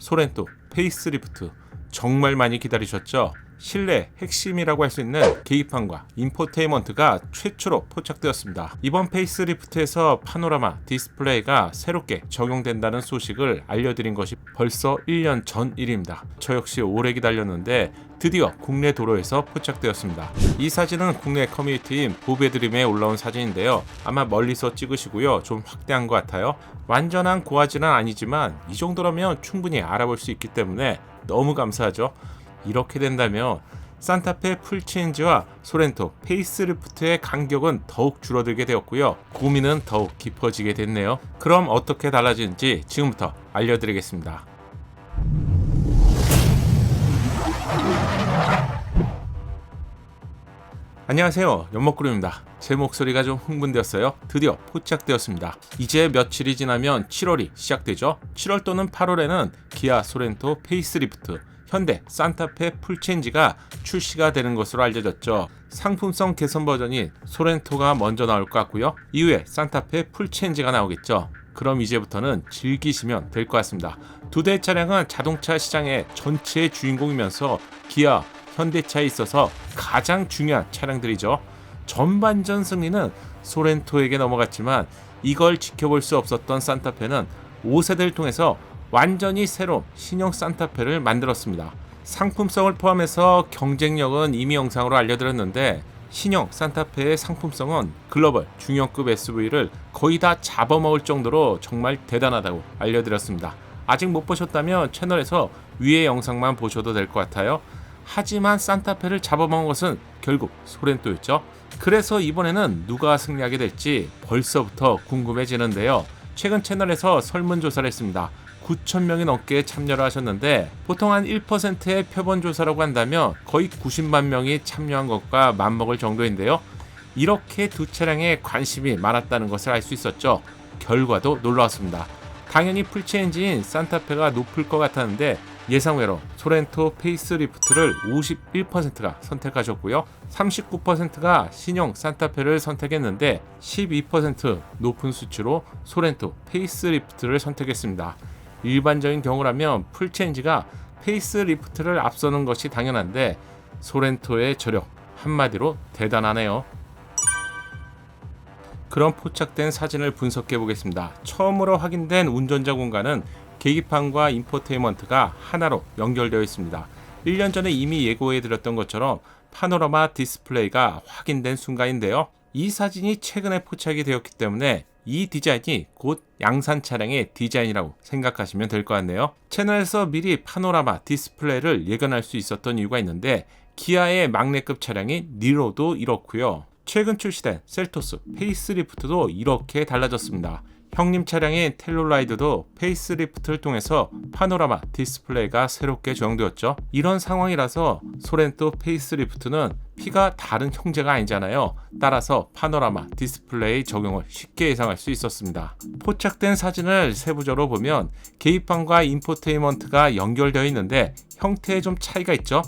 소렌토 페이스리프트 정말 많이 기다리셨죠? 실내 핵심이라고 할 수 있는 계기판과 인포테인먼트가 최초로 포착되었습니다. 이번 페이스리프트에서 파노라마 디스플레이가 새롭게 적용된다는 소식을 알려드린 것이 벌써 1년 전 일입니다. 저 역시 오래 기다렸는데 드디어 국내 도로에서 포착되었습니다. 이 사진은 국내 커뮤니티인 보배드림에 올라온 사진인데요. 아마 멀리서 찍으시고요. 좀 확대한 것 같아요. 완전한 고화질은 아니지만 이 정도라면 충분히 알아볼 수 있기 때문에 너무 감사하죠. 이렇게 된다면 산타페 풀체인지와 소렌토 페이스리프트의 간격은 더욱 줄어들게 되었고요. 고민은 더욱 깊어지게 됐네요. 그럼 어떻게 달라지는지 지금부터 알려드리겠습니다. 안녕하세요, 연목구름입니다. 제 목소리가 좀 흥분되었어요. 드디어 포착되었습니다. 이제 며칠이 지나면 7월이 시작되죠. 7월 또는 8월에는 기아 소렌토 페이스리프트, 현대 산타페 풀체인지가 출시가 되는 것으로 알려졌죠. 상품성 개선 버전인 소렌토가 먼저 나올 것 같고요. 이후에 산타페 풀체인지가 나오겠죠. 그럼 이제부터는 즐기시면 될 것 같습니다. 두 대의 차량은 자동차 시장의 전체의 주인공이면서 기아, 현대차에 있어서 가장 중요한 차량들이죠. 전반전 승리는 소렌토에게 넘어갔지만 이걸 지켜볼 수 없었던 산타페는 5세대를 통해서 완전히 새로운 신형 산타페를 만들었습니다. 상품성을 포함해서 경쟁력은 이미 영상으로 알려드렸는데 신형 산타페의 상품성은 글로벌 중형급 SUV를 거의 다 잡아먹을 정도로 정말 대단하다고 알려드렸습니다. 아직 못 보셨다면 채널에서 위의 영상만 보셔도 될 것 같아요. 하지만 산타페를 잡아먹은 것은 결국 소렌토였죠. 그래서 이번에는 누가 승리하게 될지 벌써부터 궁금해지는데요. 최근 채널에서 설문조사를 했습니다. 9,000명이 넘게 참여를 하셨는데 보통 한 1%의 표본조사라고 한다면 거의 90만 명이 참여한 것과 맞먹을 정도인데요. 이렇게 두 차량에 관심이 많았다는 것을 알 수 있었죠. 결과도 놀라웠습니다. 당연히 풀체인지인 산타페가 높을 것 같았는데 예상외로 소렌토 페이스리프트를 51%가 선택하셨고요. 39%가 신형 산타페를 선택했는데 12% 높은 수치로 소렌토 페이스리프트를 선택했습니다. 일반적인 경우라면 풀체인지가 페이스리프트를 앞서는 것이 당연한데 소렌토의 저력 한마디로 대단하네요. 그럼 포착된 사진을 분석해 보겠습니다. 처음으로 확인된 운전자 공간은 계기판과 인포테인먼트가 하나로 연결되어 있습니다. 1년 전에 이미 예고해 드렸던 것처럼 파노라마 디스플레이가 확인된 순간인데요. 이 사진이 최근에 포착이 되었기 때문에 이 디자인이 곧 양산 차량의 디자인이라고 생각하시면 될 것 같네요. 채널에서 미리 파노라마 디스플레이를 예견할 수 있었던 이유가 있는데 기아의 막내급 차량인 니로도 이렇고요. 최근 출시된 셀토스 페이스리프트도 이렇게 달라졌습니다. 형님 차량인 텔룰라이드도 페이스리프트를 통해서 파노라마 디스플레이가 새롭게 적용되었죠. 이런 상황이라서 소렌토 페이스리프트는 피가 다른 형제가 아니잖아요. 따라서 파노라마 디스플레이 적용을 쉽게 예상할 수 있었습니다. 포착된 사진을 세부적으로 보면 계기판과 인포테인먼트가 연결되어 있는데 형태에 좀 차이가 있죠.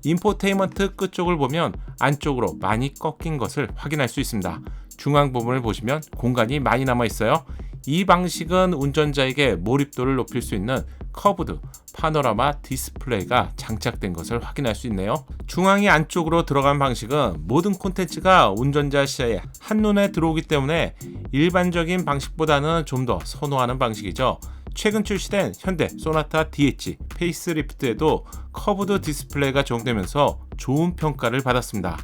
인포테인먼트 끝쪽을 보면 안쪽으로 많이 꺾인 것을 확인할 수 있습니다. 중앙 부분을 보시면 공간이 많이 남아 있어요. 이 방식은 운전자에게 몰입도를 높일 수 있는 커브드 파노라마 디스플레이가 장착된 것을 확인할 수 있네요. 중앙이 안쪽으로 들어간 방식은 모든 콘텐츠가 운전자 시야에 한눈에 들어오기 때문에 일반적인 방식보다는 좀 더 선호하는 방식이죠. 최근 출시된 현대 소나타 DH 페이스리프트에도 커브드 디스플레이가 적용되면서 좋은 평가를 받았습니다.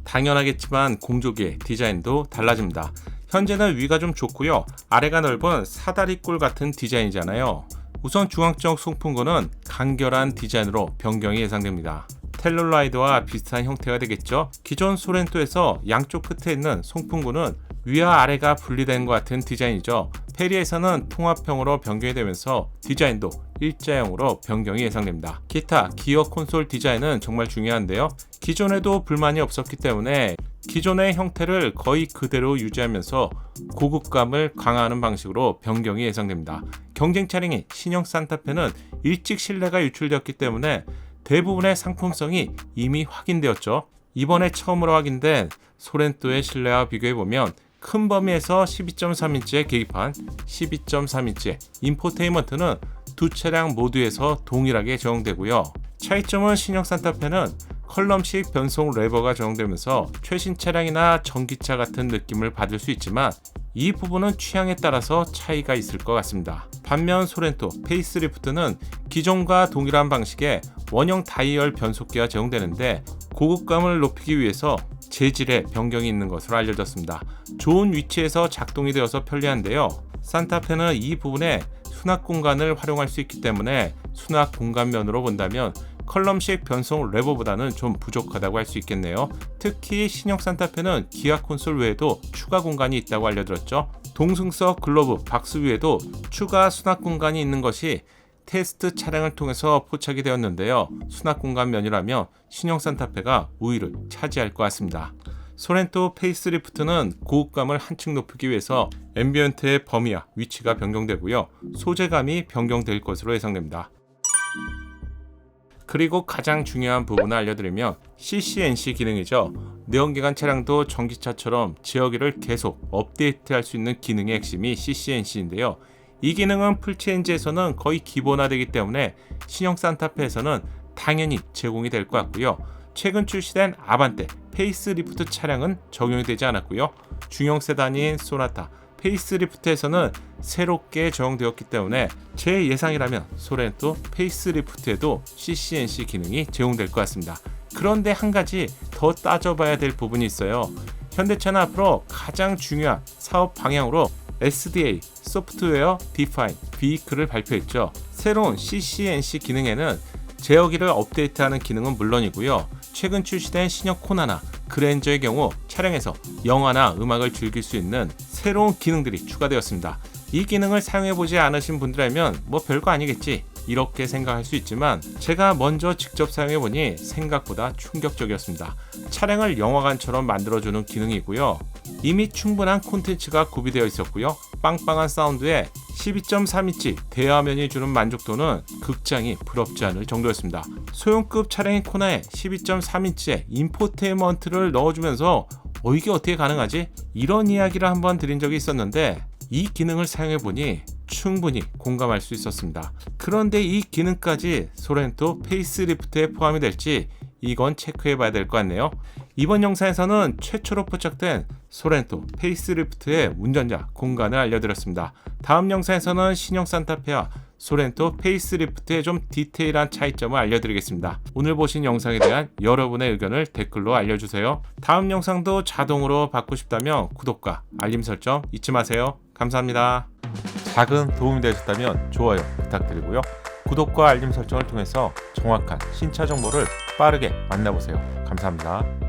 당연하겠지만 공조기의 디자인도 달라집니다. 현재는 위가 좀 좁고요. 아래가 넓은 사다리꼴 같은 디자인이잖아요. 우선 중앙적 송풍구는 간결한 디자인으로 변경이 예상됩니다. 텔룰라이드와 비슷한 형태가 되겠죠. 기존 소렌토에서 양쪽 끝에 있는 송풍구는 위와 아래가 분리된 것 같은 디자인이죠. 페리에서는 통합형으로 변경이 되면서 디자인도 일자형으로 변경이 예상됩니다. 기타 기어 콘솔 디자인은 정말 중요한데요. 기존에도 불만이 없었기 때문에 기존의 형태를 거의 그대로 유지하면서 고급감을 강화하는 방식으로 변경이 예상됩니다. 경쟁 차량인 신형 산타페는 일찍 신뢰가 유출되었기 때문에 대부분의 상품성이 이미 확인되었죠. 이번에 처음으로 확인된 소렌토의 신뢰와 비교해보면 큰 범위에서 12.3인치의 계기판, 12.3인치의 인포테인먼트는 두 차량 모두에서 동일하게 적용되고요. 차이점은 신형 산타페는 컬럼식 변속 레버가 적용되면서 최신 차량이나 전기차 같은 느낌을 받을 수 있지만 이 부분은 취향에 따라서 차이가 있을 것 같습니다. 반면 소렌토 페이스리프트는 기존과 동일한 방식의 원형 다이얼 변속기가 적용되는데 고급감을 높이기 위해서 재질에 변경이 있는 것으로 알려졌습니다. 좋은 위치에서 작동이 되어서 편리한데요. 산타페는 이 부분에 수납 공간을 활용할 수 있기 때문에 수납 공간면으로 본다면 컬럼식 변속 레버보다는 좀 부족하다고 할 수 있겠네요. 특히 신형 산타페는 기아 콘솔 외에도 추가 공간이 있다고 알려들었죠. 동승석 글러브 박스 위에도 추가 수납 공간이 있는 것이 테스트 차량을 통해서 포착이 되었는데요. 수납 공간 면이라면 신형 산타페가 우위를 차지할 것 같습니다. 소렌토 페이스리프트는 고급감을 한층 높이기 위해서 앰비언트의 범위와 위치가 변경되고요. 소재감이 변경될 것으로 예상됩니다. 그리고 가장 중요한 부분을 알려드리면 CCNC 기능이죠. 내연기관 차량도 전기차처럼 제어기를 계속 업데이트할 수 있는 기능의 핵심이 CCNC인데요. 이 기능은 풀체인지에서는 거의 기본화되기 때문에 신형 산타페에서는 당연히 제공이 될 것 같고요. 최근 출시된 아반떼 페이스리프트 차량은 적용이 되지 않았고요. 중형 세단인 소나타 페이스리프트에서는 새롭게 적용되었기 때문에 제 예상이라면 소렌토 페이스리프트에도 CCNC 기능이 제공될 것 같습니다. 그런데 한 가지 더 따져봐야 될 부분이 있어요. 현대차는 앞으로 가장 중요한 사업 방향으로 SDA 소프트웨어 디파인 비클을 발표했죠. 새로운 CCNC 기능에는 제어기를 업데이트하는 기능은 물론이고요. 최근 출시된 신형 코나나 그랜저의 경우 차량에서 영화나 음악을 즐길 수 있는 새로운 기능들이 추가되었습니다. 이 기능을 사용해보지 않으신 분들이라면 뭐 별거 아니겠지 이렇게 생각할 수 있지만 제가 먼저 직접 사용해보니 생각보다 충격적이었습니다. 차량을 영화관처럼 만들어주는 기능이고요. 이미 충분한 콘텐츠가 구비되어 있었고요. 빵빵한 사운드에 12.3인치 대화면이 주는 만족도는 극장이 부럽지 않을 정도였습니다. 소형급 차량인 코나에 12.3인치의 인포테인먼트를 넣어주면서 이게 어떻게 가능하지? 이런 이야기를 한번 드린 적이 있었는데 이 기능을 사용해보니 충분히 공감할 수 있었습니다. 그런데 이 기능까지 소렌토 페이스리프트에 포함이 될지 이건 체크해봐야 될 것 같네요. 이번 영상에서는 최초로 포착된 소렌토 페이스리프트의 운전자 공간을 알려드렸습니다. 다음 영상에서는 신형 산타페와 소렌토 페이스리프트의 좀 디테일한 차이점을 알려드리겠습니다. 오늘 보신 영상에 대한 여러분의 의견을 댓글로 알려주세요. 다음 영상도 자동으로 받고 싶다면 구독과 알림 설정 잊지 마세요. 감사합니다. 작은 도움이 되셨다면 좋아요 부탁드리고요. 구독과 알림 설정을 통해서 정확한 신차 정보를 빠르게 만나보세요. 감사합니다.